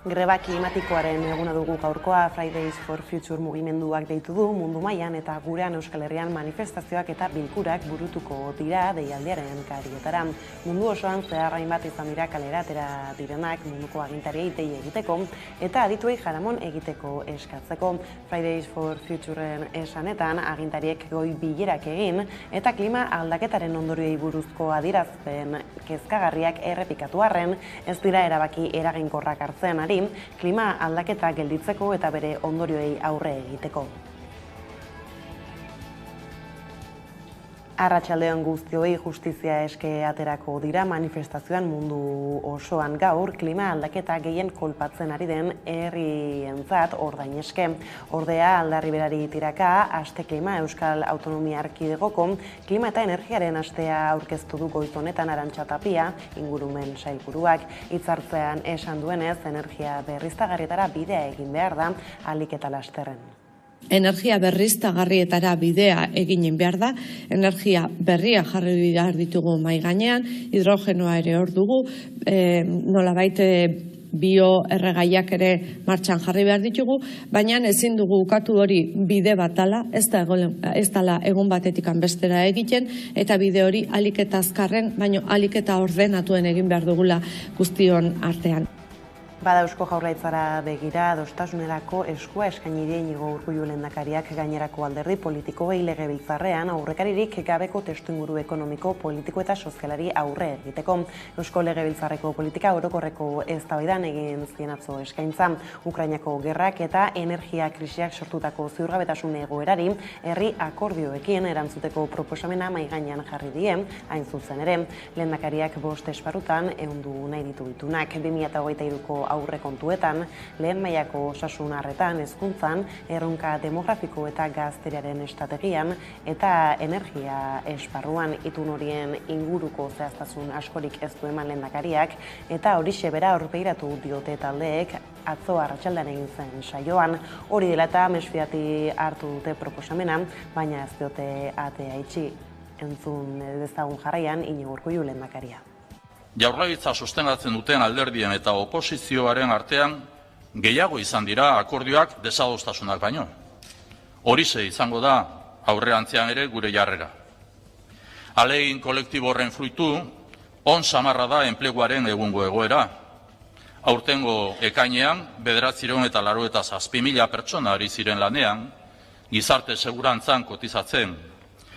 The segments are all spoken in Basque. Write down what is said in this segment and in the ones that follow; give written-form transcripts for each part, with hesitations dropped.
Greba klimatikoaren eguna dugu gaurkoa. Fridays for Future mugimenduak deitu du mundu mailan eta gurean Euskal Herrian manifestazioak eta bilkurak burutuko dira deialdiaren karietara. Mundu osoan zehar hainbat izan dira kalera atera direnak munduko agintariei dei egiteko eta adituei jaramon egiteko eskatzeko. Fridays for Futureen esanetan agintariek goi bilerak egin eta klima aldaketaren ondorioei buruzko adierazpen kezkagarriak errepikatu arren ez dira erabaki eraginkorrak hartzen ari klima aldaketa gelditzeko eta bere ondorioei aurre egiteko. Arratsaldeon guztioi, justizia eske aterako dira manifestazioan mundu osoan gaur klima aldaketa gehien kolpatzen ari den herrientzat ordain eske. Ordea aldarri berari tiraka aste klima Euskal Autonomia Erkidegoko klima eta energiaren astea aurkeztu du goiz honetan Arantxa Tapia, ingurumen sailburuak. Hitzartzean esan duenez, energia berriztagarrietara bidea egin behar da ahalik eta lasterren. Energia berriztagarrietara bidea egin behar da, energia berria jarri behar ditugu mahai gainean, hidrogenoa ere hor dugu, nolabait bioerregaiak ere martxan jarri behar ditugu, baina ezin dugu ukatu hori bide bat dela, ez dela egun batetik bestera egiten, eta bide hori ahalik eta azkarren, baina ahalik eta ordenatuen egin behar dugula guztion artean. Bada Eusko Jaurlaritzara begira adostasunerako eskua eskaini die Iñigo Urkullu lehendakariak gainerako alderdi politikoei legebiltzarrean aurrekaririk gabeko testuinguru ekonomiko, politiko eta sozialari aurre egiteko. Eusko Legebiltzarreko politika orokorreko eztabaidan egin zien atzo eskaintza. Ukrainako gerrak eta energia krisiak sortutako ziurgabetasun egoerari herri akordioekin erantzuteko proposamena mahai gainean jarri die, hain zuzen ere. Lehendakariak 5 esparrutan ehundu nahi ditu itunak. 2023ko aurrekontuetan, lehen mailako osasun arretan, hezkuntzan, erronka demografiko eta gazteriaren estrategian eta energia esparruan itun horien inguruko zehaztasun askorik ez du eman lehendakariak eta horixe bera aurpegiratu diote taldeek atzo arratsaldean egin zen saioan. Hori dela eta mesfidati hartu dute proposamena, baina ez diote atea itxi. Entzun dezagun jarraian Iñigo Urkullu lehendakaria. Jaurlaritza sostengatzen duten alderdien eta oposizioaren artean gehiago izan dira akordioak desadostasunak baino. Horixe izango da aurrerantzean ere gure jarrera. Ahalegin kolektibo horren fruitu, on samarra da enpleguaren egungo egoera. Aurtengo ekainean 987.000 pertsona ari ziren lanean, gizarte segurantzan kotizatzen.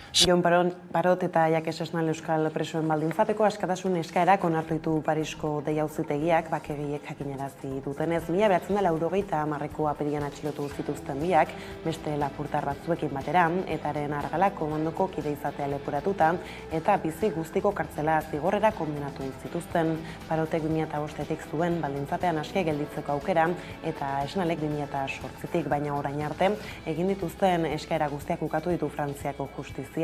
Jon Parot eta Jakes Esnal Euskal presoen baldintzapeko askatasun eskaerak onartu ditu Parisko Dei Auzitegiak bakegiek jakinarazi dutenez. 1980ko apirilean atxilotu zituzten biak, beste lapurtar batzuekin batera, etaren argalak komandoko kide izatea leporatuta eta bizi guztiko kartzela zigorrera kondenatu zituzten. Parotek 2005etik zuen baldintzapean aske gelditzeko aukera eta Esnalek 2008etik, baina orain arte egin dituzten eskaera guztiak ukatu ditu Frantziako justizia.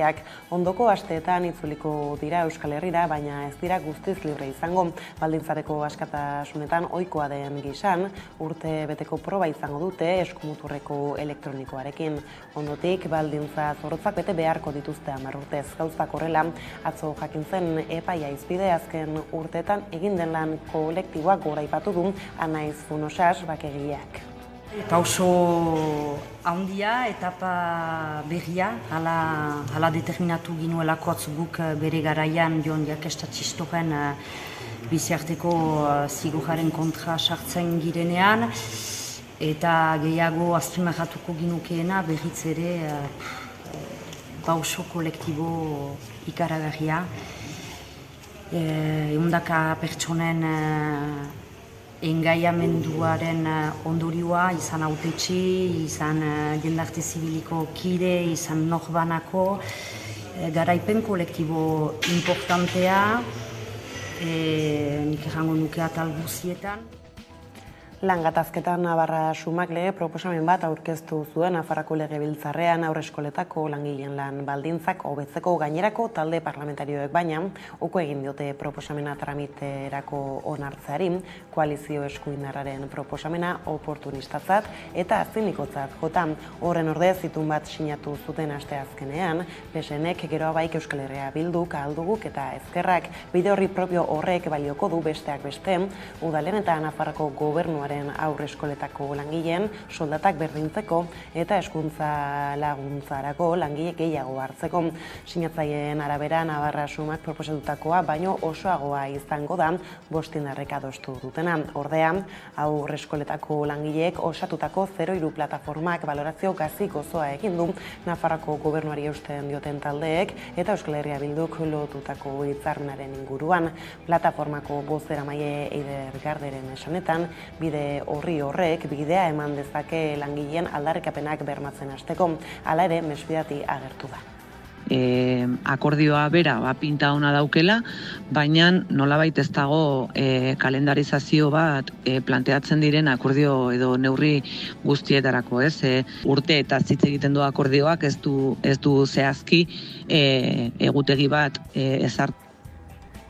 Ondoko asteetan itzuliko dira Euskal Herrira, baina ez dira guztiz libre izango. Baldintzareko askatasunetan ohikoa den gisan, urte beteko proba izango dute eskumuturreko elektronikoarekin. Ondotik, baldintza zorrotzak bete beharko dituzte 10 urtez. Gauzak horrela, atzo jakin zen epaia izpide azken urteetan egin den lan kolektiboak goraipatu du Anaiz Funosas bakegileak. Pauso handia, etapa berria, hala determinatu ginuelako atzuguk bere garaian Jon Jakes Txistoren biziarteko zigorraren kontra sartzen girenean, eta gehiago azpimarratuko ginukeena berriz ere pauso kolektibo ikaragarria. Ehundaka pertsonen engaiamenduaren ondorioa, izan hautetxe, izan jendarte zibiliko kide, izan norbanako, garaipen kolektibo importantea, nik errango nuke atal guzietan. Langatazketan Navarra Sumakle proposamen bat aurkeztu zuen Nafarroako Legebiltzarrean aurreskoletako langileen lan baldintzak hobetzeko gainerako talde parlamentarioek, baina uko egin diote proposamena tramiterako onartzeari, koalizio eskuindarraren proposamena oportunistatzat eta zinikotzat jota. Horren ordez itun bat sinatu zuten asteazkenean, PSNek, Geroa Baik, Euskal Herria Bilduk, Ahalduguk eta Ezkerrak bide horri propio horrek balioko du besteak beste, udalen eta Nafarroako gobernuaren gobernuaren aurreskoletako langileen soldatak berdintzeko eta hezkuntza laguntzarako langile gehiago hartzeko. Sinatzaileen arabera Navarra Sumak proposatutakoa baino osoagoa izango da bostindarrek adostu dutena. Ordea, aurreskoletako langileek osatutako 03 plataformak balorazio gazi gozoa egin du Nafarroako gobernuari eusten dioten taldeek eta Euskal Herria Bilduk lotutako hitzarmenaren inguruan. Plataformako bozeramaile Eider Garderen esanetan, bide horrek bidea eman dezake langileen aldarrikapenak bermatzen hasteko. Hala ere, mesfidati agertu da. Akordioa bera pinta ona daukela, baina nolabait ez dago kalendarizazio bat planteatzen diren akordio edo neurri guztietarako, ez? Urte eta hitz egiten du akordioak ez du zehazki egutegi bat ezartzen.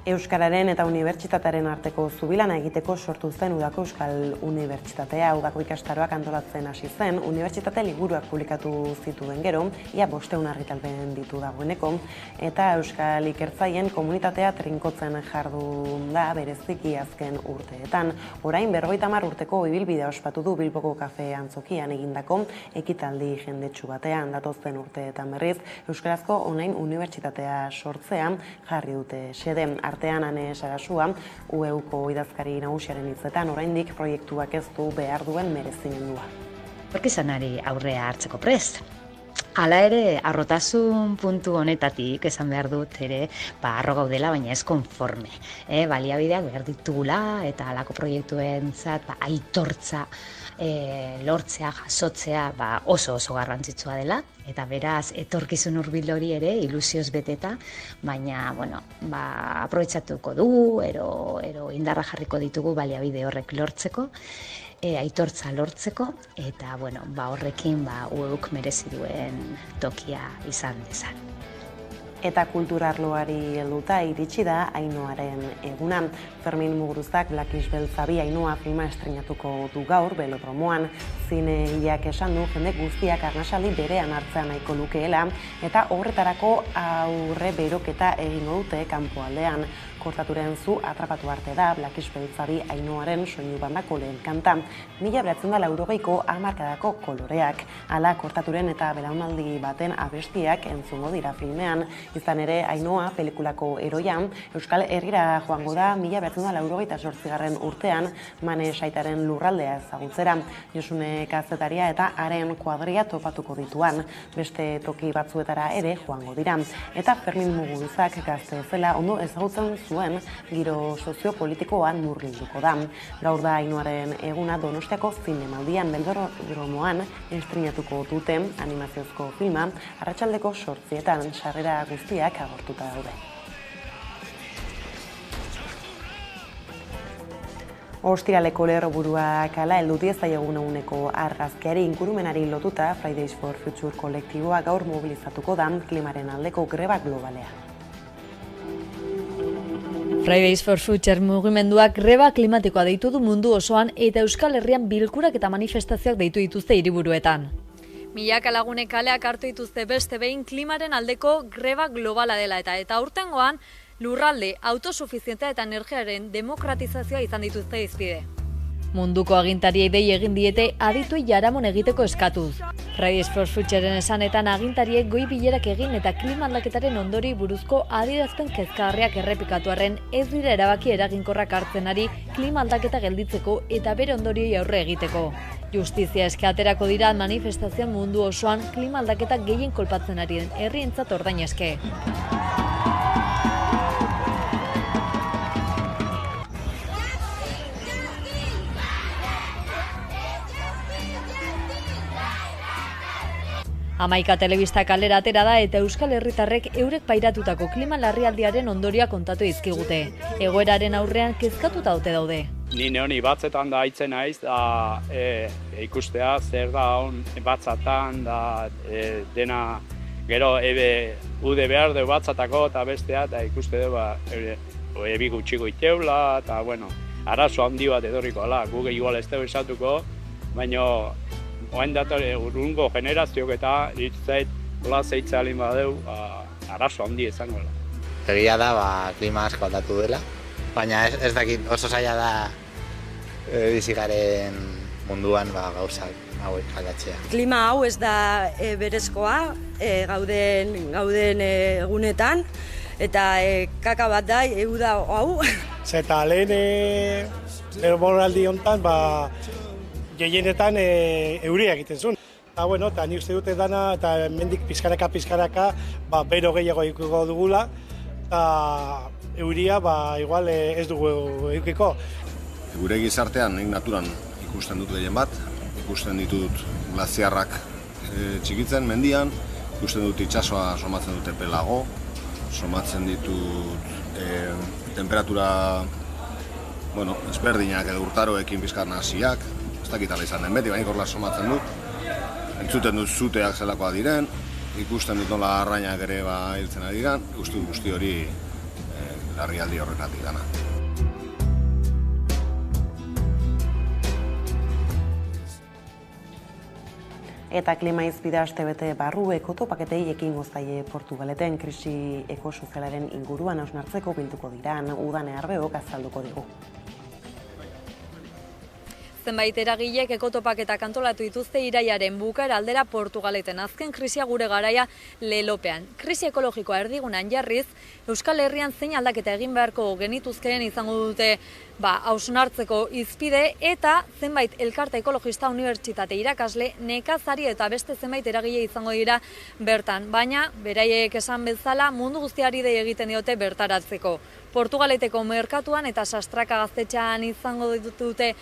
Euskararen eta unibertsitatearen arteko zubilana egiteko sortu zen Udako Euskal Unibertsitatea. Udako ikastaroak antolatzen hasi zen, unibertsitate liburuak publikatu zituen gero, ia 500 argitalpen ditu dagoeneko, eta Euskal Ikertzaien komunitatea trinkotzen jardun da bereziki azken urteetan. Orain 50 urteko ibilbidea ospatu du Bilboko kafe antzokian egindako ekitaldi jendetsu batean. Datozen urteetan berriz, euskarazko online unibertsitatea sortzean jarri dute xede. Artean Ane Sarasua, UEUko idazkari nagusiaren hitzetan oraindik proiektuak ez du behar duen merezimendua. Etorkizunari aurrea hartzeko prest. Hala ere, harrotasun puntu honetatik esan behar dut ere, harro gaudela, baina ez konforme. Baliabideak behar ditugula eta halako proiektuentzat aitortza lortzea, jasotzea oso garrantzitsua dela. Eta beraz, etorkizun hurbil hori ere ilusioz beteta, baina, aprobetxatuko dugu, ero indarra jarriko ditugu baliabide horrek lortzeko, aitortza lortzeko, eta horrekin UEUk merezi duen tokia izan dezan. Eta kulturarloari helduta iritsi da Ainoaren eguna. Fermin Muguruzak Blakiz Beltzabi Ainoa filma estreinatuko du gaur Belodromoan. Zinegileak esan du jende guztiak arnasaldi berean hartzea nahiko lukeela eta horretarako aurre beroketa egingo dute kanpoaldean. Kortaturen zu atrapatu arte da Blakiz Beltzabi Ainoaren soinu bandako lehen kanta. 1980ko hamarkadako koloreak. Hala kortaturen eta belaunaldi baten abestiak entzungo dira filmean. Izan ere, Ainoa pelikulako heroia Euskal Herrira joango da 1988 urtean Mane Saitaren lurraldea ezagutzera. Josune kazetaria eta haren kuadria topatuko dituan. Beste toki batzuetara ere joango dira. Eta Fermin Muguruzak gazte zela ondo ezagutzen zuen giro soziopolitikoan murgilduko da. Gaur da Ainoaren eguna Donostiako zinemaldian Belodromoan estreinatuko dute animaziozko filma arratsaldeko 8:00 sarrera guztiak agortuta daude. Ostiraleko lerroburuak hala heldu diezaiegun eguneko argazkiari ingurumenari lotuta Fridays for Future kolektiboa gaur mobilizatuko da klimaren aldeko greba globalean. Fridays for Future mugimenduak greba klimatikoa deitu du mundu osoan eta Euskal Herrian bilkurak eta manifestazioak deitu dituzte hiriburuetan. Milaka lagunek kaleak hartu dituzte beste behin klimaren aldeko greba globala dela eta aurtengoan lurralde, autosufizientea eta energiaren demokratizazioa izan dituzte hizpide. Munduko agintariei dei egin diete adituei jaramon egiteko eskatuz. Fridays for Futureren esanetan agintariek goi bilerak egin eta klima aldaketaren ondori buruzko adierazpen kezkagarriak errepikatu arren ez dira erabaki eraginkorrak hartzen ari klima aldaketa gelditzeko eta bere ondoriei aurre egiteko. Justizia eskaterako dira manifestazioan mundu osoan klima aldaketa gehien kolpatzen ari den herrientzat ordain eske. Hamaika telebista kalera atera da eta Euskal Herritarrek eurek pairatutako klima larrialdiaren ondorioa kontatu dizkigute. Egoeraren aurrean kezkatuta daude. Ni honi batzetan da haitzen naiz, da ikustea zer da hon batzatan, da dena gero ude behar du batzatako eta bestea, eta ikuste du ebi gutxiko iteula, eta arazo handi bat edorriko, guk igual ez dugu esatuko, baina oain datore urrungo generazioak eta iritzait hola zeitza alin badeu arazo handi izango da. Egia da klima asko aldatu dela, baina ez dakit oso zaila da bizigaren munduan gauzak hauek aldatzea. Klima hau ez da berezkoa gauden egunetan, eta kaka bat da, da hau. Zeta lehen moraldi honetan, gehienetan euria egiten zuen. Eta ni uste dute dana, eta mendik pizkaraka, bero gehiago ikuko dugula, eta euria igual ez dugu eukiko. Gure gizartean, nik naturan ikusten dut gehien bat, ikusten ditut glaziarrak txikitzen mendian, ikusten dut itsasoa somatzen dute pelago, somatzen ditut temperatura ezberdinak edo urtaroekin pizkar nahasiak, ez dakit ala izan den beti, baina horrela somatzen dut. Entzuten dut zuteak zelakoa diren, ikusten dut nola arrainak ere hiltzen ari diren, guzti hori larrialdi horretatik dana. Eta klima izpida astebete barru ekotopaketei ekingo zaie Portugaleten krisi ekosozialaren inguruan hausnartzeko bilduko dira, Udane Arbeok azalduko digu. Zenbait eragilek ekotopaketak antolatu dituzte iraiaren bukaera aldera Portugaleten. Azken krisia gure garaia lelopean. Krisi ekologikoa erdigunan jarriz, Euskal Herrian zein aldaketa egin beharko genituzkeen izango dute hausnartzeko izpide, eta zenbait elkarte ekologista, unibertsitate irakasle, nekazari eta beste zenbait eragile izango dira bertan. Baina, beraiek esan bezala, mundu guztiari dei egiten diote bertaratzeko. Portugaleteko merkatuan eta Sastraka gaztetxean izango dute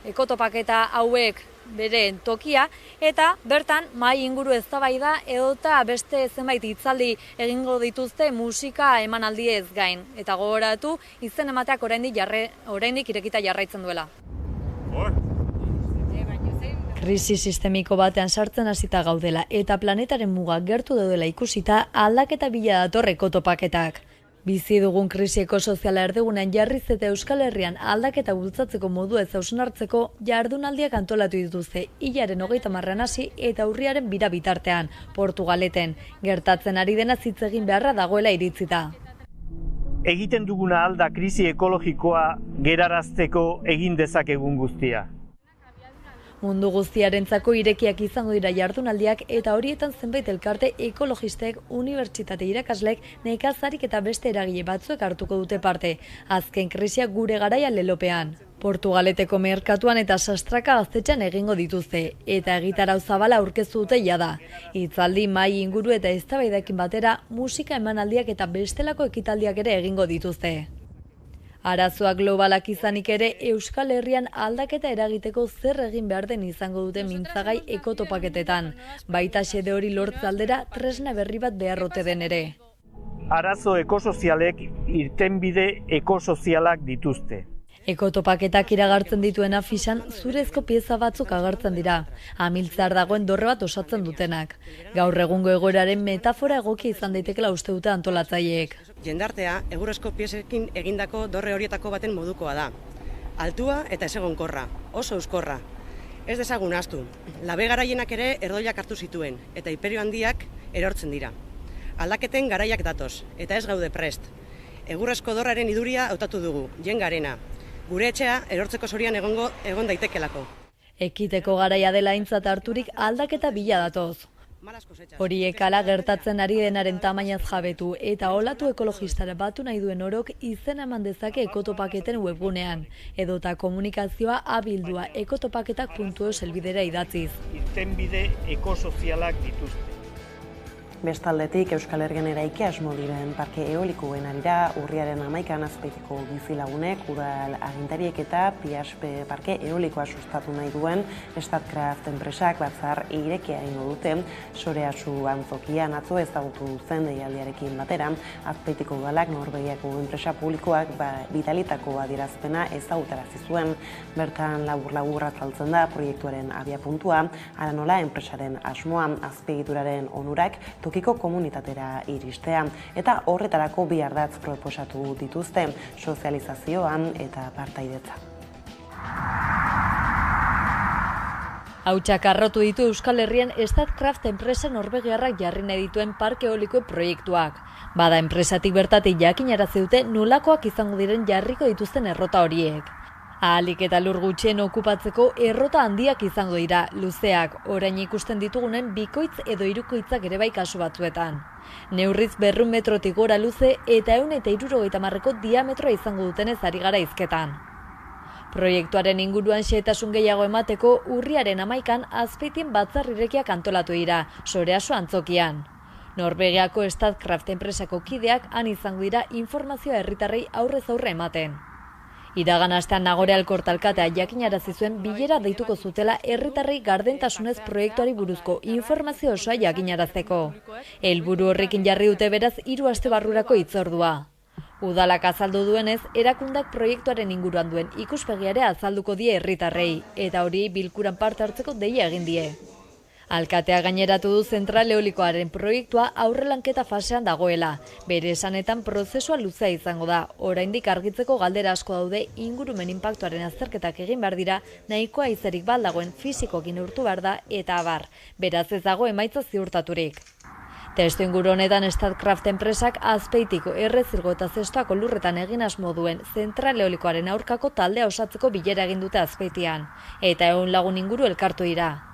ekotopaketa hauek bere tokia, eta bertan mahai inguru eztabaida edota beste zenbait hitzaldi egingo dituzte musika emanaldiez gain. Eta gogoratu, izen emateak oraindik irekita jarraitzen duela. Krisi sistemiko batean sartzen hasita gaudela eta planetaren mugak gertu daudela ikusita aldaketa bila dator ekotopaketak. Bizi dugun krisi ekosoziala erdigunean jarriz eta Euskal Herrian aldaketa bultzatzeko modu ez hausnartzeko jardunaldiak antolatu dituzte hilaren 30 hasi eta urriaren 2 bitartean, Portugaleten. Gertatzen ari dena hitz egin beharra dagoela iritzita. Egiten duguna alda krisi ekologikoa gerarazteko egin dezakegun guztia. Mundu guztiarentzako irekiak izango dira jardunaldiak eta horietan zenbait elkarte ekologistek, unibertsitate irakaslek, nekazarik eta beste eragile batzuek hartuko dute parte. Azken krisia gure garaia lelopean. Portugaleteko merkatuan eta Sastraka gaztetxean egingo dituzte, eta egitarau zabala aurkeztu dute jada. Hitzaldi, mahai inguru eta eztabaidaekin batera, musika emanaldiak eta bestelako ekitaldiak ere egingo dituzte. Arazoak globalak izanik ere, Euskal Herrian aldaketa eragiteko zer egin behar den izango dute mintzagai ekotopaketetan. Baita xede hori lortze aldera tresna berri bat beharrote den ere. Arazo ekosozialek irtenbide ekosozialak dituzte. Ekotopaketak iragartzen dituen afisan zurezko pieza batzuk agertzen dira. Amiltzar dagoen dorre bat osatzen dutenak. Gaur egungo egoeraren metafora egokia izan daitekela uste dute antolatzaileek. Jendartea egurrezko piezekin egindako dorre horietako baten modukoa da. Altua eta ezegonkorra, oso euskorra. Ez dezagun ahaztu, labe garaienak ere erdoilak hartu zituen, eta Inperio Handiak erortzen dira. Aldaketen garaiak datoz, eta ez gaude prest. Egurrezko dorraren iduria hautatu dugu, jengarena. Gure etxea erortzeko zorian egon daitekelako. Ekiteko garaia dela aintzat harturik aldaketa bila datoz. Horiek hala gertatzen ari denaren tamainaz jabetu eta olatu ekologistara batu nahi duen orok izena eman dezake ekotopaketen webgunean, edota komunikazioa abildua ekotopaketak.eus helbidera idatziz. Irtenbide ekosozialak dituzte. Bestaldetik, Euskal Herrian eraiki asmo diren parke eolikoen arira urriaren 11an Azpeitiko bizilagunek, udal agintariek eta Piaspe parke eolikoa sustatu nahi duen Statkraft enpresak batzar irekia egingo dute. Soreazu antzokian atzo ezagutu zen deialdiarekin batera, Azpeitiko udalak Norvegiako enpresa publikoak bidalitako adierazpena ezagutarazi zuen. Bertan labur-labur azaltzen da proiektuaren abiapuntua, hala nola enpresaren asmoa azpiegituraren onurak tokiko komunitatera iristea, eta horretarako bi ardatz proposatu dituzte, sozializazioan eta partaidetza. Hautsak arrotu ditu Euskal Herrian Statkraft enpresa norvegiarrak jarri nahi dituen parke eoliko proiektuak. Bada enpresatik bertatik jakinarazi dute nolakoak izango diren jarriko dituzten errota horiek. Ahalik eta lur gutxien okupatzeko errota handiak izango dira, luzeak, orain ikusten ditugunen bikoitz edo hirukoitzak ere bai kasu batzuetan. Neurriz 200 metrotik gora luze eta 170ko diametroa izango dutenez ari gara hizketan. Proiektuaren inguruan xehetasun gehiago emateko urriaren 11an Azpeitien batzar irekiak antolatu dira, Soreaso antzokian. Norvegiako Statkraft enpresako kideak han izango dira informazioa herritarrei aurrez aurre ematen. Iragan astean Nagore Alkorta alkatea jakinarazi zuen bilera deituko zutela herritarrei gardentasunez proiektuari buruzko informazio osoa jakinarazteko. Helburu horrekin jarri dute beraz 3 aste barrurako hitzordua. Udalak azaldu duenez, erakundak proiektuaren inguruan duen ikuspegiare azalduko die herritarrei, eta hori bilkuran parte hartzeko deia egin die. Alkatea gaineratu du zentral eolikoaren proiektua aurrelanketa fasean dagoela. Bere esanetan prozesua luzea izango da. Oraindik argitzeko galdera asko daude ingurumen inpaktuaren azterketak egin behar dira, nahikoa izerik baldagoen fisikokin neurtu behar da eta abar. Beraz ez dago emaitza ziurtaturik. Testu inguru honetan Statkraft enpresak Azpeitiko Errezilgo eta Zestoako lurretan egin asmo duen zentral eolikoaren aurkako taldea osatzeko bilera egin dute Azpeitian, eta 100 lagun inguru elkartu dira.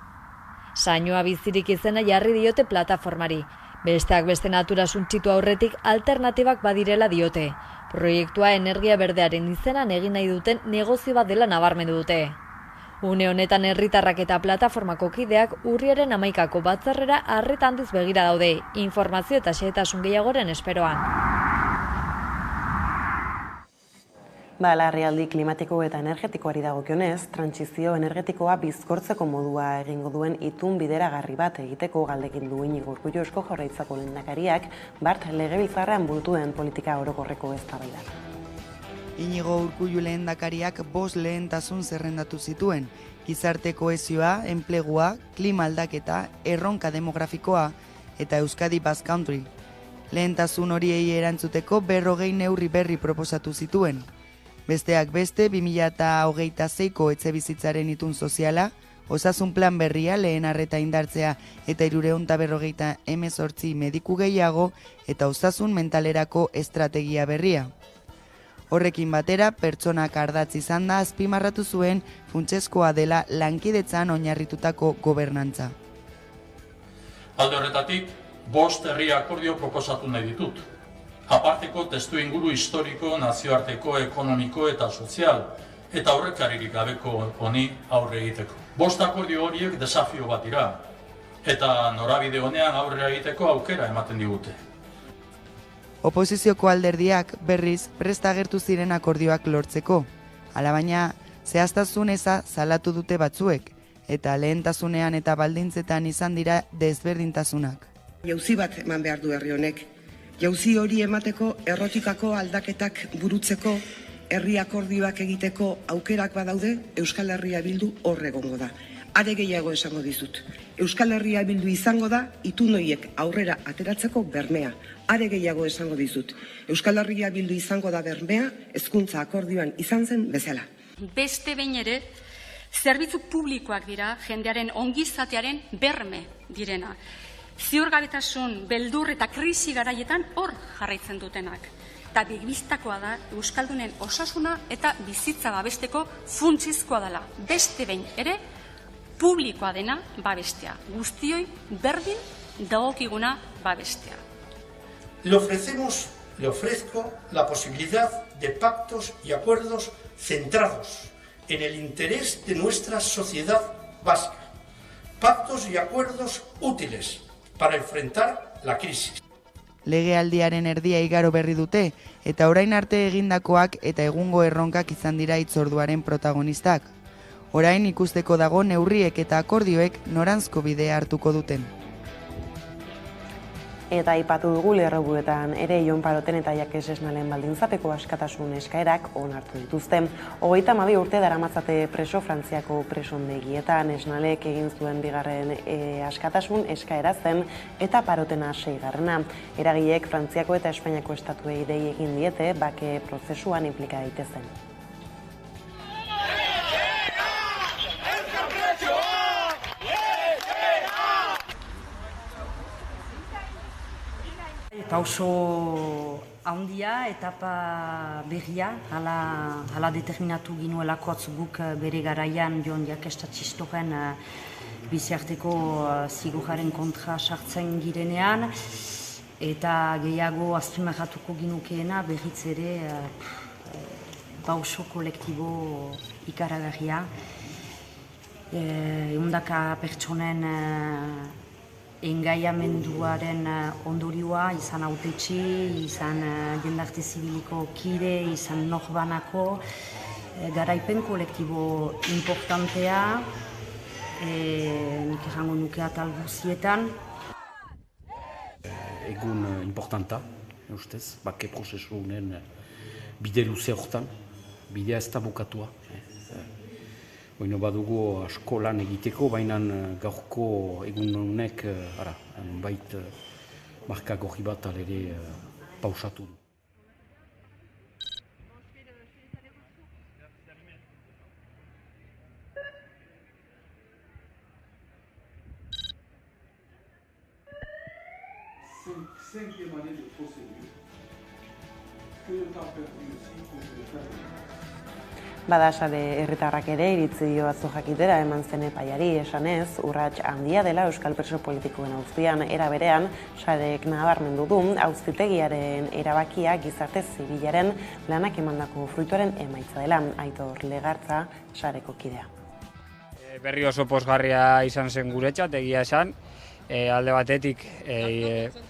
Sainoa bizirik izena jarri diote plataformari. Besteak beste natura suntsitu aurretik alternatibak badirela diote. Proiektua energia berdearen izenan egin nahi duten negozio bat dela nabarmendu dute. Une honetan herritarrak eta plataformako kideak urriaren 11ako batzarrera arreta handiz begira daude, informazio eta xehetasun gehiagoren esperoan. Larrialdi klimatiko eta energetikoari dagokionez, trantsizio energetikoa bizkortzeko modua egingo duen itun bideragarri bat egiteko galdekin du Iñigo Urkullu Eusko Jaurlaritzako lehendakariak bart legebiltzarrean burutuen politika orokorreko eztabaidan. Iñigo Urkullu lehendakariak 5 lehentasun zerrendatu zituen: gizarte kohesioa, enplegua, klima aldaketa, erronka demografikoa eta Euskadi Basque Country. Lehentasun horiei erantzuteko 40 neurri berri proposatu zituen. Besteak beste, 2026ko etxebizitzaren itun soziala, osasun plan berria lehen arreta indartzea eta 358 mediku gehiago eta osasun mentalerako estrategia berria. Horrekin batera, pertsonak ardatz izan da azpimarratu zuen funtsezkoa dela lankidetzan oinarritutako gobernantza. Alde horretatik, 5 herri akordio proposatu nahi ditut. Aparteko testu inguru historiko, nazioarteko, ekonomiko eta sozial, eta aurrekaririk gabeko honi aurre egiteko. 5 akordio horiek desafio bat dira, eta norabide honean aurrera egiteko aukera ematen digute. Oposizioko alderdiak berriz prest agertu ziren akordioak lortzeko, alabaina zehaztasun eza salatu dute batzuek, eta lehentasunean eta baldintzetan izan dira desberdintasunak. Jauzi bat eman behar du herri honek. Jauzi hori emateko errotikako aldaketak burutzeko, herri akordioak egiteko aukerak badaude, Euskal Herria Bildu hor egongo da. Are gehiago esango dizut. Euskal Herria Bildu izango da itun horiek aurrera ateratzeko bermea. Are gehiago esango dizut. Euskal Herria Bildu izango da bermea hezkuntza akordioan izan zen bezala. Beste behin ere, zerbitzu publikoak dira jendearen ongizatearen berme direna. Ziurgabetasun, beldur eta krisi garaietan hor jarraitzen dutenak. Eta bistakoa da Euskaldunen osasuna eta bizitza babesteko funtsezkoa dela. Beste behin ere, publikoa dena babestea. Guztioi berdin dagokiguna babestea. Le ofrezco la posibilidad de pactos y acuerdos centrados en el interés de nuestra sociedad vasca. Pactos y acuerdos útiles para enfrentar la crisis. Legealdiaren erdia igaro berri dute, eta orain arte egindakoak eta egungo erronkak izan dira hitzorduaren protagonistak. Orain ikusteko dago neurriek eta akordioek noranzko bidea hartuko duten. Eta aipatu dugu lerrobuetan ere Jon Paroten eta Jakes Esnalen baldintzapeko askatasun eskaerak onartu dituzte. 32 urte daramatzate preso Frantziako presondegietan. Esnalek egin zuen bigarren askatasun eskaera zen eta Parotena 6. Eragileek Frantziako eta Espainiako estatuei dei egin diete bake prozesuan inplika daitezen. Eta oso handia, etapa berria, hala determinatu ginuelakotz guk bere garaian Jon Jakesta Txistoren biziarteko zigorraren kontra sartzen girenean, eta gehiago azpimarratuko ginukeena berriz ere pauso kolektibo ikaragarria. Ehundaka pertsonen engaiamenduaren ondorioa, izan hautetxe, izan jendarte zibiliko kide, izan norbanako, garaipen kolektibo importantea, nik errango nuke atal guzietan. Egun importanta, ustez, bake prozesu honen bide luze horretan, bidea ez da bukatua. Oino badugu asko lan egiteko, baina gaurko egun honek bait marka gorri bat ere pausatu du. Cinquième année de procédure. Que le temps perdu aussi pour le faire. Bada sare herritarrak ere iritzi batzu jakitera eman zen epaiari esanez, urrats handia dela euskal preso politikoen auzian. Era berean, sarek nabarmendu du auzitegiaren erabakia gizarte zibilaren lanak emandako fruituaren emaitza dela. Aitor Legartza, sareko kidea. Berri oso pozgarria izan zen guretzat, egia esan. Alde batetik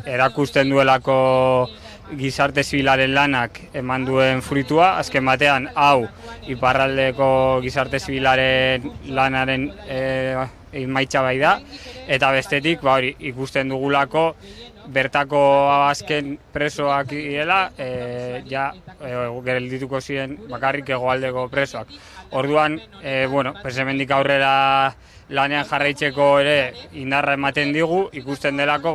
erakusten duelako gizarte zibilaren lanak eman duen fruitua, azken batean hau iparraldeko gizarte zibilaren lanaren emaitza bai da, eta bestetik ikusten dugulako bertako azken presoak direla, geldituko ziren bakarrik hegoaldeko presoak. Orduan, hemendik aurrera lanean jarraitzeko ere indarra ematen digu, ikusten delako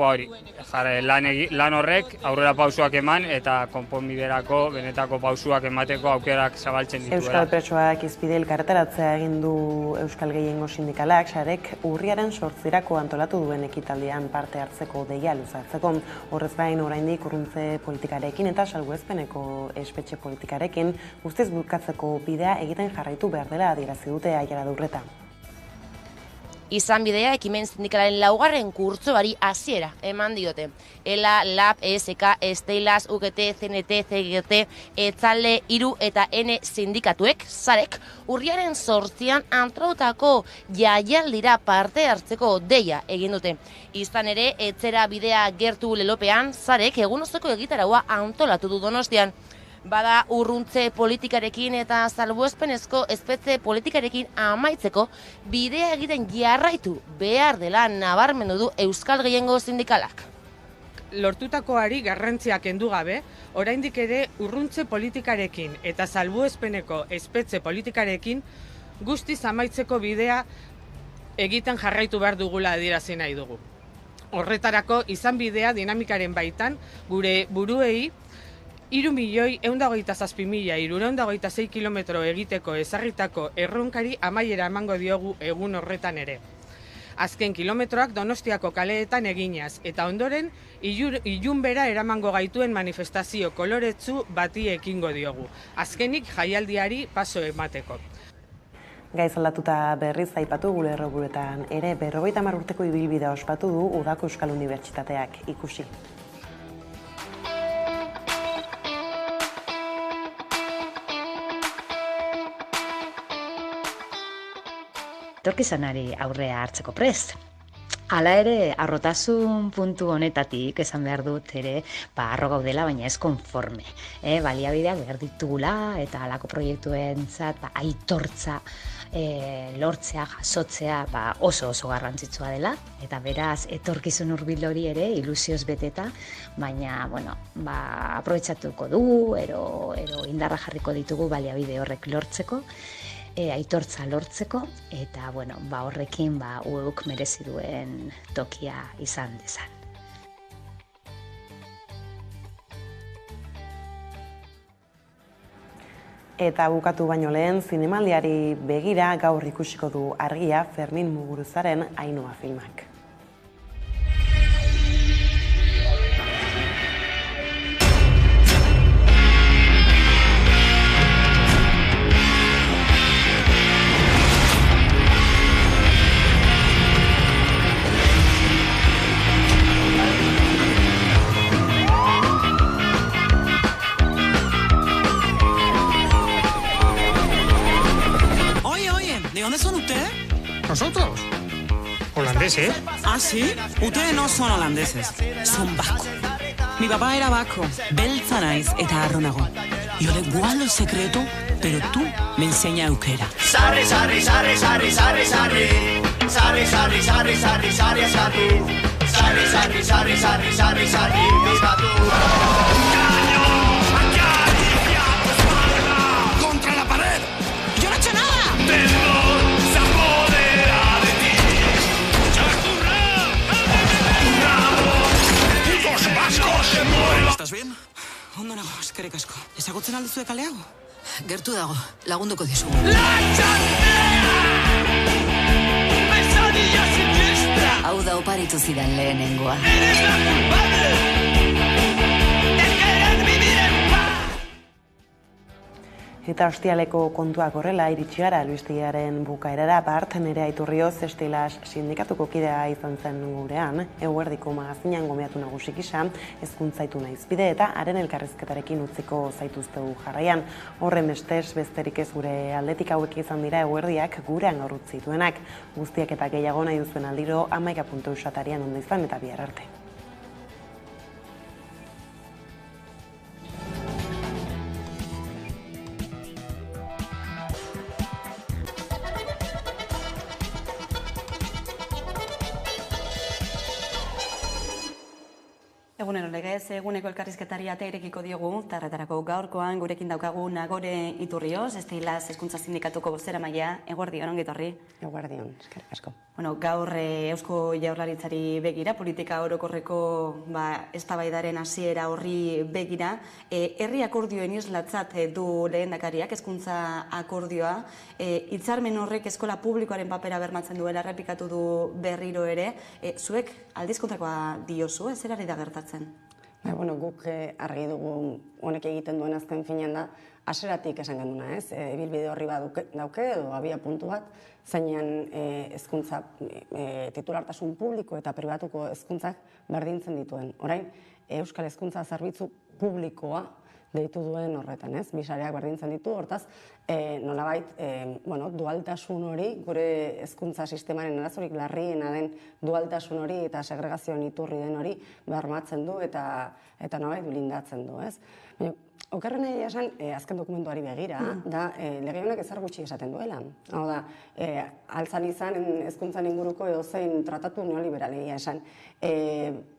lan horrek aurrera pausuak eman eta konponbiderako benetako pausuak emateko aukerak zabaltzen dituela. Euskal presoak izpide elkarretaratzea egin du Euskal Gehiengo Sindikalak, sarek urriaren 8 antolatu duen ekitaldian parte hartzeko deia luzatzeko. Horrez gain oraindik urruntze politikarekin eta salbuespeneko espetxe politikarekin guztiz bukatzeko bidea egiten jarraitu behar dela adierazi dute Aiara Durreta. Izan bidea ekimen sindikalaren 4. kurtsoari hasiera eman diote. ELA, LAB, ESK, Esteilas, UGT, CNT, CGT, Etzalde, Hiru eta N sindikatuek, sarek, urriaren 8 antolatutako jaialdira parte hartzeko deia egin dute. Izan ere, etzera bidea gertu lelopean, sarek egun osoko egitaraua antolatu du Donostian. Bada urruntze politikarekin eta salbuespenezko espetxe politikarekin amaitzeko bidea egiten jarraitu behar dela nabarmendu du Euskal Gehiengo Sindikalak. Lortutakoari garrantzia kendu gabe, oraindik ere urruntze politikarekin eta salbuespeneko espetxe politikarekin guztiz amaitzeko bidea egiten jarraitu behar dugula adierazi nahi dugu. Horretarako izan bidea dinamikaren baitan gure buruei 3.127.626 kilometro egiteko ezarritako erronkari amaiera emango diogu egun horretan ere. Azken kilometroak Donostiako kaleetan eginaz, eta ondoren ilunbera eramango gaituen manifestazio koloretsu bati ekingo diogu. Azkenik jaialdiari paso emateko. Gaiz aldatuta berriz aipatu gure erroburuetan ere 50 urteko ibilbidea ospatu du Udako Euskal Unibertsitateak ikusi. Etorkizunari aurrea hartzeko prest. Hala ere, harrotasun puntu honetatik esan behar dut ere, harro gaudela, baina ez konforme. Baliabideak behar ditugula eta halako proiektuentzat aitortza lortzea, jasotzea oso garrantzitsua dela. Eta beraz, etorkizun hurbil hori ere ilusioz beteta, baina, aprobetxatuko dugu, ero indarra jarriko ditugu baliabide horrek lortzeko. Aitortza lortzeko, eta horrekin ueuk merezi duen tokia izan dezan. Eta bukatu baino lehen, zinemaldiari begira gaur ikusiko du Argia Fermin Muguruzaren Ainhoa filmak. holandés, ¿eh? ¿Ah, sí? Ustedes no son holandeses, son vascos. Mi papá era vasco, beltza naiz eta harro nago. Yo le guardo el secreto, pero tú me enseñas euskera. Sarri, sarri, sarri, sarri, sarri, sarri. Sarri, sarri, sarri, sarri, sarri, sarri. Sarri, sarri, sarri, sarri, sarri, sarri. ¡Contra la pared! ¡Yo no he hecho nada! ¡Temor se apodera de ti! ¡Putos vascos! ¿Estás bien? Ondo nago, eskerrik asko. Ezagutzen alduzue kale hau? Gertu dago, lagunduko dizu. Hau da oparitu zidan lehenengoa. Eta ostialeko kontuak horrela iritsi gara albistegiaren bukaerara. Bart Nerea Iturrioz Estilas sindikatuko kidea izan zen gurean, eguerdiko magazinean gomiatu nagusi gisa, hezkuntza ituna izpide eta haren elkarrizketarekin utziko zaituztegu jarraian. Horren bestez, besterik ez gure aldetik hauek izan dira eguerdiak gurean gaur utzituenak. Guztiak eta gehiago nahi duzuen aldiro 11.eus atarian ondo izan eta bihar arte. Egunero legez, eguneko elkarrizketari ate irekiko diogu, tarretarako gaurkoan gurekin daukagu Nagore Iturrioz, Estilas hezkuntza sindikatuko bozeramailea. Eguerdion, ongi etorri. Eguerdion, eskerrik asko. Bueno, gaur Eusko Jaurlaritzari begira, politika orokorreko eztabaidaren hasiera horri begira, herri akordioen islatzat du lehendakariak hezkuntza akordioa, hitzarmen horrek eskola publikoaren papera bermatzen duela errepikatu du berriro ere, zuek aldizkontrakoa diozu, ez erari da gertatzen? Guk argi dugu honek egiten duen azken finean da, hasieratik esan genduna, ez? Ibilbide horri bat dauke edo abia puntu bat, zeinean hezkuntza titulartasun publiko eta pribatuko hezkuntzak berdintzen dituen. Orain, Euskal Hezkuntza Zerbitzu Publikoa deitu duen horretan, ez? Bi sareak berdintzen ditu, hortaz, nolabait, dualtasun hori, gure hezkuntza sistemaren arazorik larriena den dualtasun hori eta segregazioen iturri den hori bermatzen du eta nolabait blindatzen du, ez? Okerren egia esan, azken dokumentuari begira, da lege honek ezer gutxi esaten duela. Hau da, altzan izan hezkuntzan inguruko edozein tratatu neoliberalegia esan.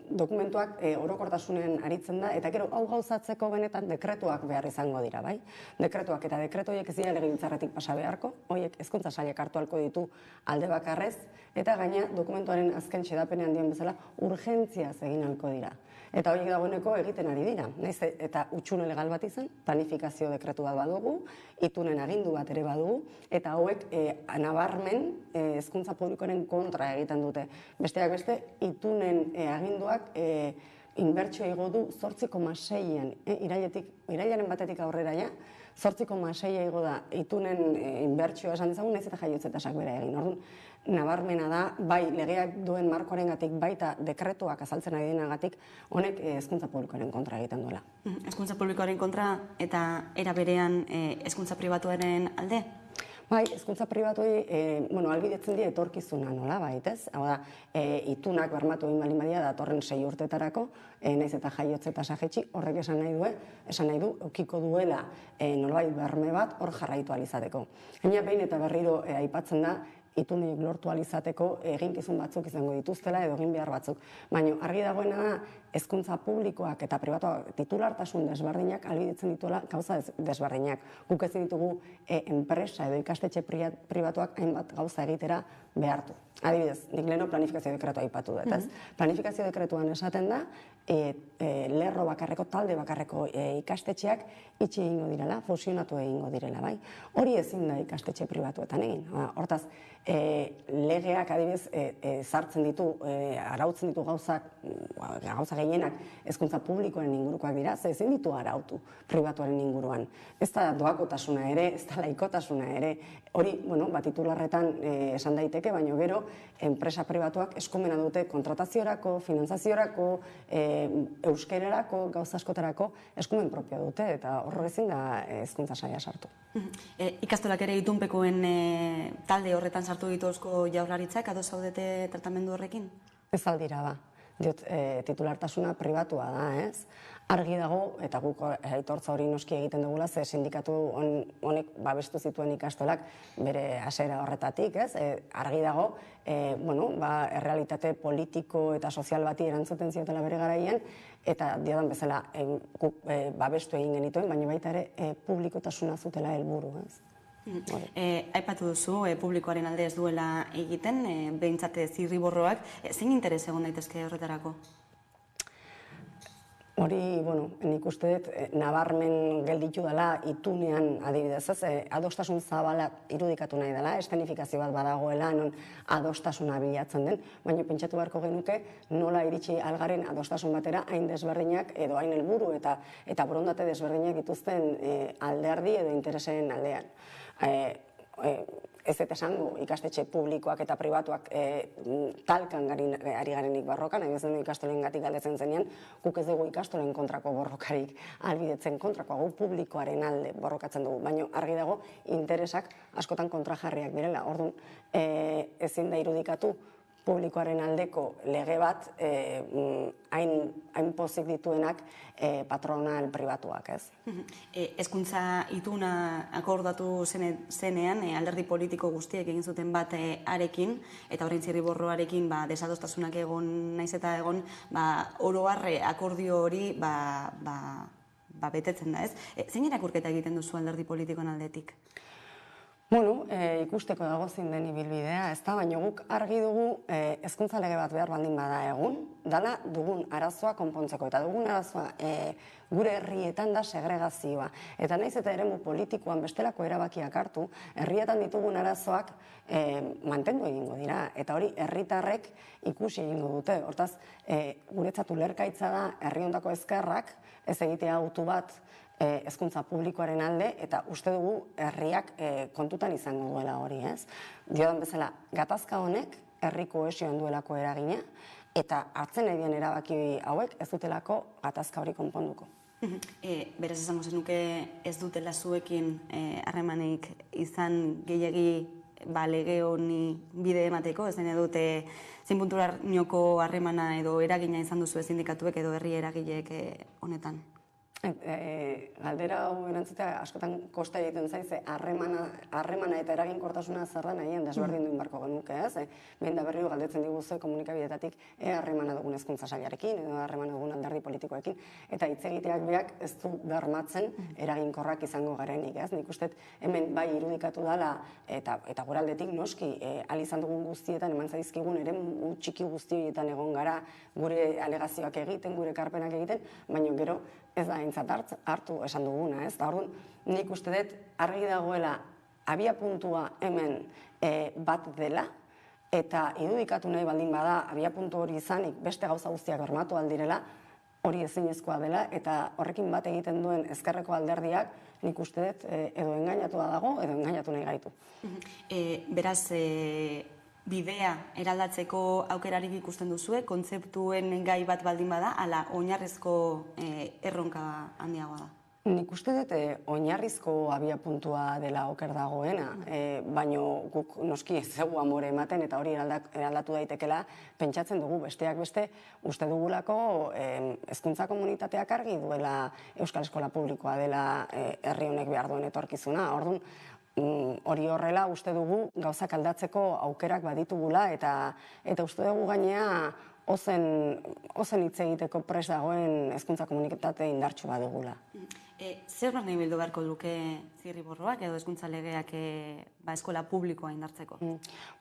Dokumentuak orokortasunean aritzen da, eta gero hau gauzatzeko benetan dekretuak behar izango dira, bai? Dekretuak eta dekretu horiek ez dira legebiltzarretik pasa beharko, horiek hezkuntza sailak hartu ahalko ditu alde bakarrez, eta gaina dokumentuaren azken xedapenean dien bezala urgentziaz egin ahalko dira. Eta horiek dagoeneko egiten ari dira, naiz eta hutsune legal bat izan, planifikazio dekretu bat badugu, itunen agindu bat ere badugu, eta hauek nabarmen hezkuntza publikoaren kontra egiten dute. Besteak beste, itunen aginduak inbertsioa igo du 8,6an, irailaren batetik aurrera ja, 8,6 igo da itunen inbertsioa esan dezagun, naiz eta jaiotze tasak bera egin. Orduan, nabarmena da, bai legeak duen markoarengatik baita dekretuak azaltzen ari denagatik, honek hezkuntza publikoaren kontra egiten duela. Hezkuntza publikoaren kontra eta era berean hezkuntza pribatuaren alde? Bai, hezkuntza pribatuei, albidetzen dira etorkizuna nola baitez. Hau da, itunak bermatu egin baldin badia datorren 6 urtetarako, naiz eta jaiotze tasa jaitsi, horrek esan nahi du, eukiko duela nolabait berme bat hor jarraitu ahal izateko. Gainera behin eta berriro aipatzen da, itunek lortu ahal izateko eginkizun batzuk izango dituztela edo egin behar batzuk. Baina argi dagoena da, hezkuntza publikoak eta pribatuak titulartasun desberdinak ahalbidetzen dituela gauza desberdinak. Guk ezin ditugu enpresa edo ikastetxe pribatuak hainbat gauza egitera behartu. Adibidez, nik leheno planifikazio dekretua aipatu dut, ez? Planifikazio dekretuan esaten da, lerro bakarreko, talde bakarreko ikastetxeak itxi egingo direla, fusionatu egingo direla, bai? Hori ezin da ikastetxe pribatuetan egin. Hortaz, legeak adibidez sartzen ditu, arautzen ditu gauza gehienak hezkuntza publikoaren ingurukoak dira, ze ezin ditu arautu pribatuaren inguruan. Ez da doakotasuna ere, ez da laikotasuna ere, hori, titularretan esan daiteke, daiteke, baina gero enpresa pribatuak eskumena dute kontrataziorako, finantzaziorako, euskerarako, gauza askotarako eskumen propio dute, eta horro ezin da hezkuntza saila sartu. Ikastolak ere itunpekoen talde horretan sartu ditu Eusko Jaurlaritzak, ados zaudete tratamendu horrekin? Ez aldira da. Diot, titulartasuna pribatua da, ez? Argi dago, eta guk aitortza hori noski egiten dugula, ze sindikatu honek babestu zituen ikastolak bere hasiera horretatik, ez? Argi dago, errealitate politiko eta sozial bati erantzuten ziotela bere garaian, eta diodan bezala guk babestu egin genituen, baina baita ere publikotasuna zutela helburu, ez? Aipatu duzu, publikoaren alde ez duela egiten, behintzat zirriborroak, zein interes egon daitezke horretarako? Hori, nik uste dut, nabarmen gelditu dela itunean adibidez, adostasun zabala irudikatu nahi dela, eskenifikazio bat badagoela, non adostasuna bilatzen den, baina pentsatu beharko genuke nola iritsi algaren adostasun batera hain desberdinak edo hain helburu eta borondate desberdinak dituzten alderdi edo interesen aldean. Ez eta esango ikastetxe publikoak eta pribatuak talkan ari garenik borrokan, ez dugu ikastolen gatik galdetzen zenean, guk ez dugu ikastolen kontrako borrokarik albidetzen kontrakoa, guk publikoaren alde borrokatzen dugu, baina argi dago interesak askotan kontrajarriak direla. Orduan, ezin da irudikatu publikoaren aldeko lege bat hain pozik dituenak patronal pribatuak, ez? Hezkuntza ituna akordatu zenean, alderdi politiko guztiek egin zuten bat arekin, eta orain zirriborroarekin desadostasunak egon, naiz eta egon, oro har akordio hori betetzen da, ez? Zein irakurketa egiten duzu alderdi politikoen aldetik? Ikusteko dago zein den ibilbidea, ez da, baina guk argi dugu hezkuntza lege bat behar baldin bada egun, dala dugun arazoa konpontzeko, eta dugun arazoa gure herrietan da segregazioa. Eta naiz eta eremu politikoan bestelako erabakiak hartu, herrietan ditugun arazoak mantendu egingo dira, eta hori herritarrek ikusi egingo dute. Hortaz, guretzat ulergaitza da herri hondako ezkerrak ez egitea autu bat hezkuntza publikoaren alde, eta uste dugu herriak kontutan izango duela hori, ez? Diodan bezala, gatazka honek herri kohesioan duelako eragina, eta hartzen nahi dien erabaki hauek ez dutelako gatazka hori konponduko. Beraz esango zenuke ez dutela zuekin harremanik izan gehiegi lege honi bide emateko, ez dene dute zein punturarnioko harremana edo eragina izan duzu sindikatuek edo herri eragileek honetan? Galdera hau erantzutea askotan kosta egiten zaize harremana eta eraginkortasuna zer da nahien desberdin duen barko genuke, ez? Behin da berriro galdetzen diguzu komunikabidetatik harremana dugun hezkuntza sailarekin edo harremana dugun alderdi politikoekin, eta hitz egiteak berak ez du bermatzen eraginkorrak izango garenik, ez? Nik uste hemen bai irudikatu dela eta guraldetik noski ahal izan dugun guztietan eman zaizkigun ere txiki guztietan egon gara gure alegazioak egiten, gure karpenak egiten, baina gero ez da aintzat hartu esan duguna, ez? Da orduan, nik uste dut argi dagoela abia puntua hemen bat dela, eta irudikatu nahi baldin bada abia puntu hori izanik beste gauza guztiak bermatu aldirela, hori ezinezkoa dela, eta horrekin bat egiten duen ezkerreko alderdiak nik uste dut edo engainatua dago edo engainatu nahi gaitu. Beraz, bidea eraldatzeko aukerarik ikusten duzue, kontzeptuen gai bat baldin bada, ala oinarrizko erronka handiagoa da? Nik uste dut oinarrizko abia puntua dela oker dagoena, baino guk noski ez dugu amore ematen eta hori eraldatu daitekela pentsatzen dugu besteak beste uste dugulako hezkuntza komunitateak argi duela Euskal Eskola Publikoa dela herri honek behar duen etorkizuna. Orduan, hori horrela uste dugu gauzak aldatzeko aukerak baditugula eta uste dugu gainea ozen hitz egiteko prest dagoen hezkuntza komunitate indartsu badugula. Zer nahi bildu beharko luke zirriborroak edo hezkuntza legeak eskola publikoa indartzeko?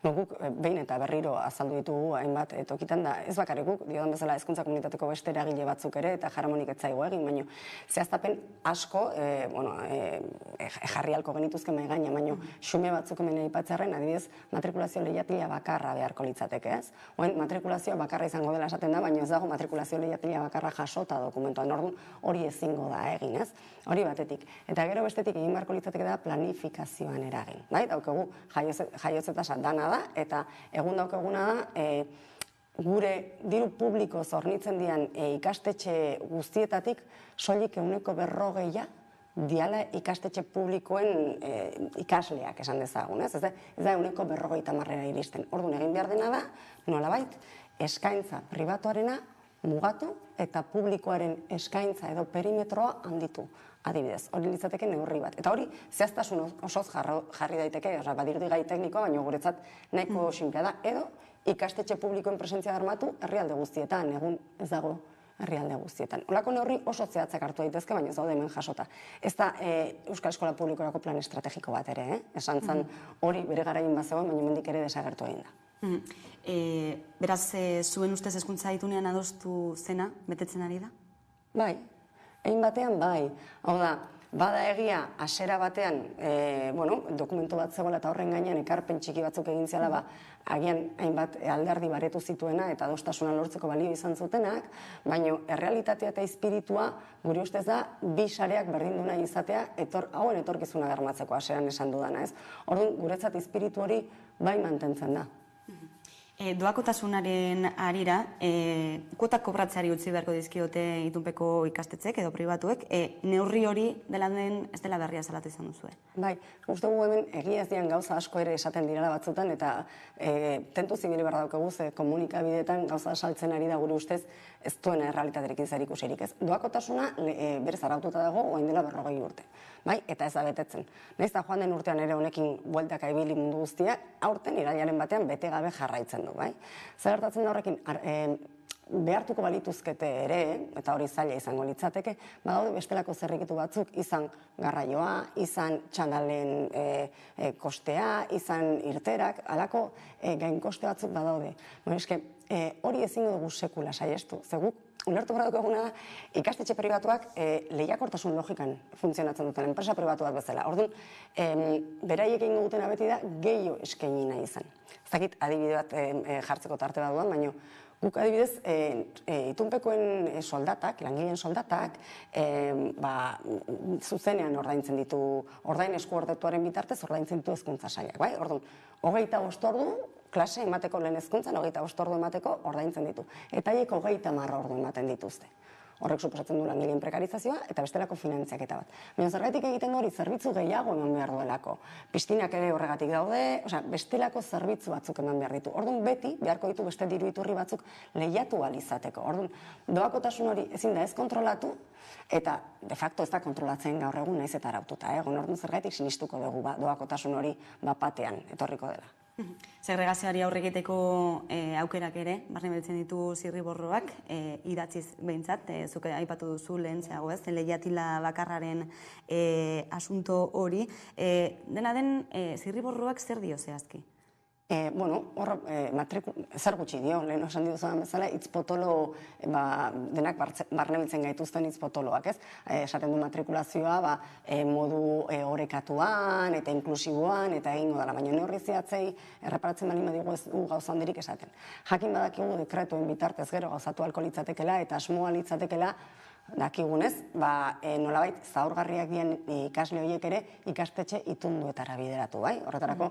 Guk behin eta berriro azaldu ditugu hainbat tokitan da, ez bakarrik guk, diodan bezala hezkuntza komunitateko beste eragile batzuk ere eta jaramonik ez zaigu egin, baina zehaztapen asko jarri halko genituzke mahai gaina, baina xume batzuk hemen aipatzearren, adibidez, matrikulazio leihatila bakarra beharko litzateke, ez? Oen matrikulazioa bakarra izango dela esaten da, baina ez dago matrikulazio leihatila bakarra jasota dokumentuan, orduan hori ezingo da egin, ez? Hori batetik. Eta gero bestetik egin beharko litzateke da planifikazioan eragin, bai? daukagu jaiotze tasa dana da, eta egun daukaguna da, gure diru publiko zornitzen dian ikastetxe guztietatik soilik 40% diala ikastetxe publikoen ikasleak esan dezagun, ez? Ez da 40% iristen. Orduan egin behar dena da, nolabait, eskaintza pribatuarena mugatu eta publikoaren eskaintza edo perimetroa handitu. Adibidez, hori litzateke neurri bat. Eta hori, zehaztasun osoz jarri daiteke, badirudi gai teknikoa, baina guretzat nahiko sinplea da, edo ikastetxe publikoen presentzia bermatu herrialde guztietan, egun ez dago herrialde guztietan. Olako neurri oso zehatzak hartu daitezke, baina ez daude hemen jasota. Ez da Euskal Eskola Publikorako plan estrategiko bat ere, esan zan hori bere garaien bat zegoen, baina mendik ere desagertu egin da. Beraz, zuen ustez hezkuntza itunean adostu zena, betetzen ari da? Bai, egin batean bai. Hau da, bada egia, hasiera batean, dokumentu bat zegoela eta horren gainean ekarpen txiki batzuk egin ziala, agian hainbat alderdi baretu zituena eta adostasuna lortzeko balio izan zutenak, baina errealitatea eta espiritua guri ustez da bi sareak berdindu nahi izatea hauen etorkizuna bermatzeko hasieran esan dudana, ez? Orduan, guretzat espiritu hori bai mantentzen da. Doakotasunaren arira, kuotak kobratzeari utzi beharko dizkiote itunpeko ikastetxek edo pribatuek, neurri hori dela den ez dela berria salatu izan duzue? Bai, uste gu hemen egia ez dian gauza asko ere esaten direla batzutan, eta tentu zibili behar daukagu ze komunikabideetan gauza saltzen ari da gure ustez ez duena errealitaterekin zer ikusirik ez. Doakotasuna berez araututa dago orain dela 40 urte. Bai, eta ez da betetzen. Nahiz eta joan den urtean ere honekin bueltaka ibili mundu guztia, aurten irailaren batean bete gabe jarraitzen du, bai? Zer gertatzen da horrekin, behartuko balituzkete ere, eta hori zaila izango litzateke, badaude bestelako zerrikitu batzuk, izan garraioa, izan txandalen kostea, izan irterak, halako gainkoste batzuk badaude. Hori ezingo dugu sekula saiestu, zeguk ulertu behar dukaguna da, ikastetxe pribatuak lehiakortasun logikan funtzionatzen duten, enpresa pribatuak bezala. Orduan, beraiek egin dutena beti da, gehiago eskaini nahi izan. Ez dakit adibide bat jartzeko tarte bat duan, baina guk adibidez, itunpekoen soldatak, langileen soldatak, zuzenean ordaintzen ditu, ordain eskuordetuaren bitartez ordaintzen ditu hezkuntza sailak. Orduan, 25 ordu, klase emateko lehen hezkuntzan, 25 ordu emateko ordaintzen ditu. Eta haiek 30 ordu ematen dituzte. Horrek suposatzen du langileen prekarizazioa eta bestelako finantziaketa bat. Baina zergatik egiten du hori zerbitzu gehiago eman behar duelako. Pistinak ere horregatik daude, bestelako zerbitzu batzuk eman behar ditu. Orduan beti, beharko ditu beste diru iturri batzuk lehiatu alizateko. Orduan, doakotasun hori ezin da ez kontrolatu, eta de facto ez da kontrolatzen gaur egun naiz eta araututa. Orduan zergatik sinistuko dugu doakotasun hori batean etorriko dela. Segregazioari aurre egiteko aukerak ere, barne beltzen ditu zirriborroak, idatziz behintzat, zuke aipatu duzu lehen zeago ez, lehiatila bakarraren asunto hori. Dena den, zirriborroak zer dio zehazki? Zer gutxi dio, lehen osan dituzuan bezala, itzpotolo, denak barnebiltzen gaituzten itzpotoloak, ez? Esaten du matrikulazioa, modu orekatuan eta inklusiboan eta egingo dela, baina neurri zehatzei erreparatzen bali madigu ez du gauza handirik esaten. Jakin badakigu dekretuen bitartez gero gauzatu alko litzatekela eta asmoa litzatekela, dakigunez, nolabait zaurgarriak dian ikasle horiek ere ikastetxe itunduetara bideratu, bai? Horretarako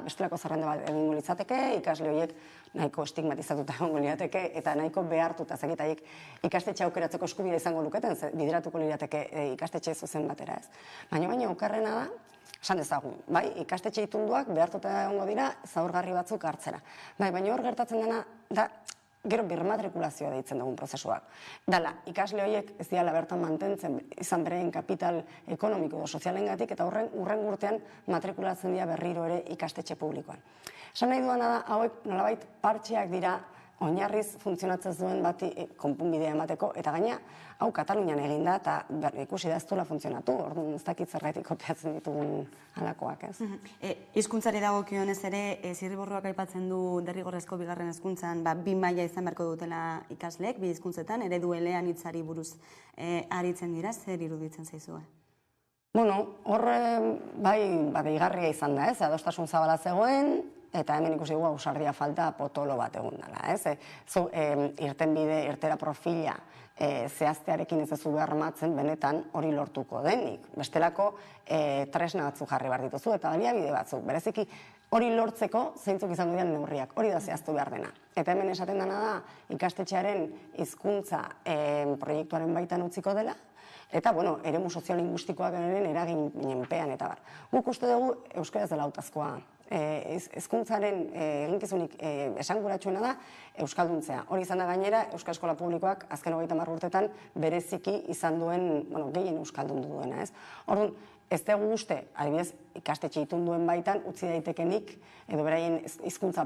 bestelako zerrenda bat egingo litzateke, ikasle horiek nahiko estigmatizatuta egongo lirateke eta nahiko behartuta zekitaiek ikastetxe aukeratzeko eskubidea izango luketen, bideratuko lirateke ikastetxe zuzen batera, ez? Baina okerrena da, esan dezagun, bai, ikastetxe itunduak behartuta egongo dira zaurgarri batzuk hartzera. Bai, baina hor gertatzen dena, da, gero birmatrikulazioa deitzen dugun prozesuak. Dala, ikasle horiek ez diala bertan mantentzen izan bereen kapital ekonomiko edo sozialengatik eta urren urtean matrikulatzen dira berriro ere ikastetxe publikoan. Esan nahi duana da, hauek nolabait partxeak dira oinarriz funtzionatzen duen bati konponbidea emateko, eta gaina, hau Katalunian egin da, eta ikusi da ez duela funtzionatu, orduan ez dakit zergatik kopiatzen ditugun halakoak, ez? Hizkuntzari dagokionez ere, zirriborroak aipatzen du derrigorrezko bigarren hezkuntzan, 2 maila izan beharko dutela ikasleek, 2 hizkuntzetan, eredu eleanitzari buruz aritzen dira, zer iruditzen zaizue? Hor, bai, deigarria izan da, ez? Adostasun zabala zegoen, eta hemen ikusi dugu ausardia falta potolo bat egun dela, ez? Zu irtenbide, irtera profila zehaztearekin ez duzu bermatzen benetan hori lortuko denik. Bestelako tresna batzuk jarri behar dituzu eta baliabide batzuk. Bereziki hori lortzeko zeintzuk izango diren neurriak, hori da zehaztu behar dena. Eta hemen esaten dena da ikastetxearen hizkuntza proiektuaren baitan utziko dela, eta, bueno, eremu soziolinguistikoak eragin menpean eta bar. Guk uste dugu euskaraz dela hautazkoa. Hezkuntzaren eginkizunik esanguratsuena da euskalduntzea. Hori izan da gainera, Euskal Eskola Publikoak azken 30 urtetan bereziki izan duen, bueno, gehien euskaldundu duena, ez? Orduan, ez dugu uste, adibidez, ikastetxe itunduen baitan utzi daitekenik edo beraien hizkuntza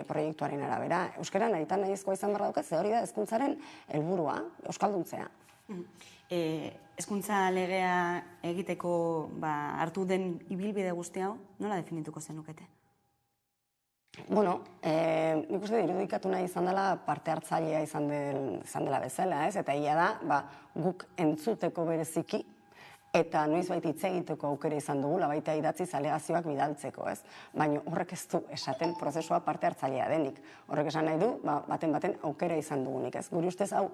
proiektuaren arabera. Euskara nahitan nahizkoa izan behar daukat, ze hori da hezkuntzaren helburua, euskalduntzea. Hezkuntza legea egiteko hartu den ibilbide guzti hau, nola definituko zenukete? Bueno, nik uste irudikatu nahi izan dela parte hartzailea izan dela bezala, ez? Eta ia da, guk entzuteko bereziki, eta noizbait hitz egiteko aukera izan dugula, baita idatziz alegazioak bidaltzeko, ez? Baina horrek ez du esaten prozesua parte hartzailea denik. Horrek esan nahi du, baten aukera izan dugunik, ez? Guri ustez hau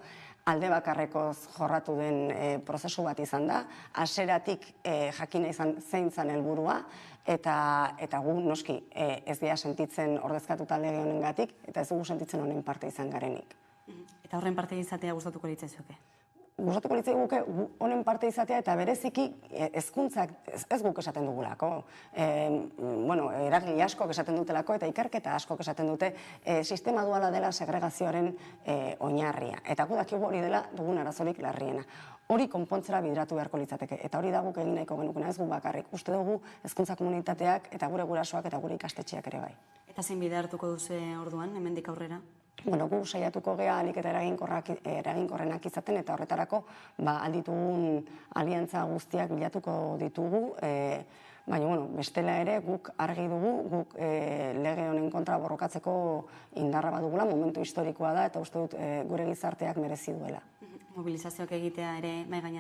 alde bakarrekoz jorratu den prozesu bat izan da, hasieratik jakina izan zein zan helburua, eta gu noski ez dira sentitzen ordezkatuta lege honengatik, eta ez dugu sentitzen honen parte izan garenik. Eta horren parte izatea gustatuko litzaizuke? Gustatuko litzaizuke honen parte izatea eta bereziki hezkuntzak ez guk esaten dugulako. Eragile askok esaten dutelako eta ikerketa askok esaten dute sistema duala dela segregazioaren oinarria. Eta gu dakigu hori dela dugun arazorik larriena. Hori konpontzera bideratu beharko litzateke. Eta hori da guk egin nahiko genukena, ez gu bakarrik. Uste dugu hezkuntza komunitateak eta gure gurasoak eta gure ikastetxeak ere bai. Eta zein bide hartuko duzu orduan, hemendik aurrera? Bueno, gu saiatuko gea ahalik eta eraginkorrenak izaten eta horretarako alditugun aliantza guztiak bilatuko ditugu, baina bestela ere guk argi dugu, guk lege honen kontra borrokatzeko indarra badugula, momentu historikoa da eta uste dut gure gizarteak merezi duela. Mobilizazioak egitea ere mahai gainean